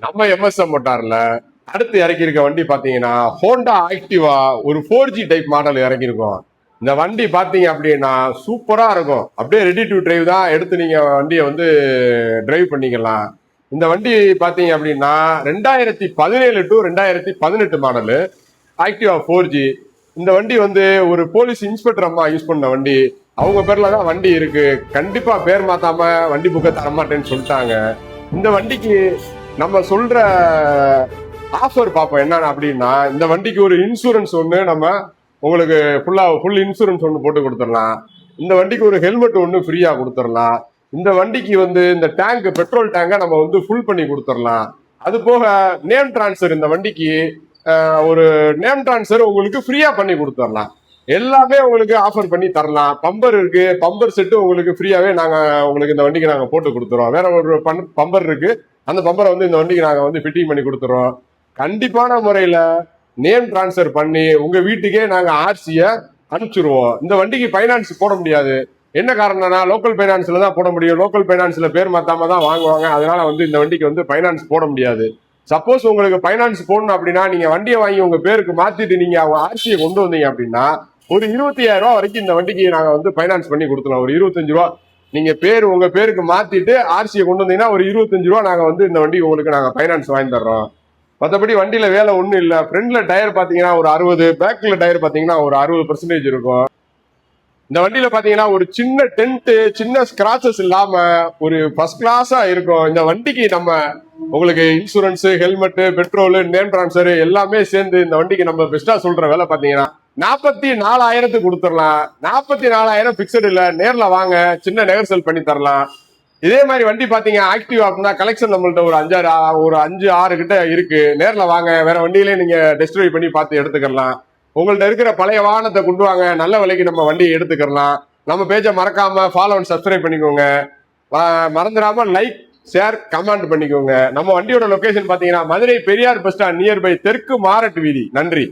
நம்ம எம்எஸ்எம் மோட்டார்ல அடுத்து இறக்கியிருக்க வண்டி பாத்தீங்கன்னா ஹோண்டா ஆக்டிவா ஒரு 4G டைப் மாடல் இறக்கியிருக்கோம். இந்த வண்டி பாத்தீங்க அப்படின்னா சூப்பரா இருக்கும். அப்படியே ரெடி டு டிரைவ் தான், எடுத்து நீங்க வண்டியை வந்து டிரைவ் பண்ணிக்கலாம். இந்த வண்டி பாத்தீங்க அப்படின்னா 2017 டு 2018 மாடலு ஆக்டிவா 4G. இந்த வண்டி வந்து ஒரு போலீஸ் இன்ஸ்பெக்டர் அம்மா யூஸ் பண்ண வண்டி. அவங்க பேர்ல தான் வண்டி இருக்கு. கண்டிப்பா பேர் மாத்தாம வண்டி புக்கை தரமாட்டேன்னு சொல்லிட்டாங்க. இந்த வண்டிக்கு நம்ம சொல்ற ஆஃபர் பார்ப்போம் என்னன்னு அப்படின்னா, இந்த வண்டிக்கு ஒரு இன்சூரன்ஸ் ஒன்று நம்ம உங்களுக்கு ஃபுல் இன்சூரன்ஸ் ஒன்று போட்டு கொடுத்துடலாம். இந்த வண்டிக்கு ஒரு ஹெல்மெட் ஒன்று ஃப்ரீயா கொடுத்துடலாம். இந்த வண்டிக்கு வந்து இந்த டேங்க் பெட்ரோல் டேங்கை நம்ம வந்து ஃபுல் பண்ணி கொடுத்துடலாம். அது போக நேம் டிரான்ஸ்ஃபர், இந்த வண்டிக்கு ஒரு நேம் டிரான்ஸ்ஃபர் உங்களுக்கு ஃப்ரீயா பண்ணி கொடுத்துடலாம். எல்லாமே உங்களுக்கு ஆஃபர் பண்ணி தரலாம். பம்பர் இருக்கு, பம்பர் செட்டு உங்களுக்கு ஃப்ரீயாவே நாங்க உங்களுக்கு இந்த வண்டிக்கு நாங்க போட்டு கொடுத்துறோம். வேற ஒரு பம்பர் இருக்கு, அந்த பம்பரை வந்து இந்த வண்டிக்கு நாங்க வந்து ஃபிட்டிங் பண்ணி கொடுத்துறோம். கண்டிப்பான முறையில நேம் டிரான்ஸ்ஃபர் பண்ணி உங்க வீட்டுக்கே நாங்க ஆர்சிய அனுப்பிச்சிருவோம். இந்த வண்டிக்கு பைனான்ஸ் போட முடியாது. என்ன காரணம்னா லோக்கல் பைனான்ஸ்ல தான் போட முடியும். லோக்கல் பைனான்ஸ்ல பேர் மாத்தாம தான் வாங்குவாங்க. அதனால வந்து இந்த வண்டிக்கு வந்து பைனான்ஸ் போட முடியாது. சப்போஸ் உங்களுக்கு பைனான்ஸ் போடணும் அப்படின்னா நீங்க வண்டியை வாங்கி உங்க பேருக்கு மாத்திட்டு நீங்க அவங்க ஆர்சியை கொண்டு வந்தீங்க அப்படின்னா ஒரு 25,000 ரூபாய் வரைக்கும் இந்த வண்டிக்கு நாங்க வந்து பைனான்ஸ் பண்ணி கொடுத்துலாம். ஒரு 25 ரூபா நீங்க உங்க பேருக்கு மாத்திட்டு ஆர்சியை கொண்டு வந்தீங்கன்னா ஒரு 25 ரூபா நாங்க வந்து இந்த வண்டி உங்களுக்கு நாங்க பைனான்ஸ் வாங்கி தர்றோம். மற்றபடி வண்டியில வேலை ஒன்றும் இல்லை. ஃப்ரண்ட்ல டயர் பாத்தீங்கன்னா ஒரு 60, பேக்ல டயர் பாத்தீங்கன்னா ஒரு 60% இருக்கும். இந்த வண்டியில பாத்தீங்கன்னா ஒரு சின்ன டென்ட், சின்ன ஸ்கிராச்சஸ் இல்லாம ஒரு ஃபர்ஸ்ட் கிளாஸா இருக்கும். இந்த வண்டிக்கு நம்ம உங்களுக்கு insurance, helmet, petrol, name transfer எல்லாமே சேர்ந்து இந்த வண்டிக்கு நம்ம பெஸ்டா சொல்ற வேலை பாத்தீங்கன்னா 44,000 கொடுத்துடலாம். 44,000 பிக்சட் இல்ல, நேர்ல வாங்க, சின்ன நெகர்சல் பண்ணி தரலாம். இதே மாதிரி வண்டி பாத்தீங்க ஆக்டிவா அப்படின்னா கலெக்ஷன் நம்மள்ட்ட ஒரு 5, 6 கிட்ட இருக்கு. நேர்ல வாங்க, வேற வண்டியிலே நீங்க டெஸ்ட் ட்ரைவ் பண்ணி பார்த்து எடுத்துக்கலாம். உங்கள்ட்ட இருக்கிற பழைய வாகனத்தை கொண்டு வாங்க, நல்ல விலைக்கு நம்ம வண்டியை எடுத்துக்கலாம். நம்ம பேஜை மறக்காம ஃபாலோ அண்ட் சப்ஸ்கிரைப் பண்ணிக்கோங்க. மறந்துடாம லைக், ஷேர், கமெண்ட் பண்ணிக்கோங்க. நம்ம வண்டியோட லொகேஷன் பாத்தீங்கன்னா Madurai Periyar bus stand nearby தெற்கு மாரட் வீதி. நன்றி.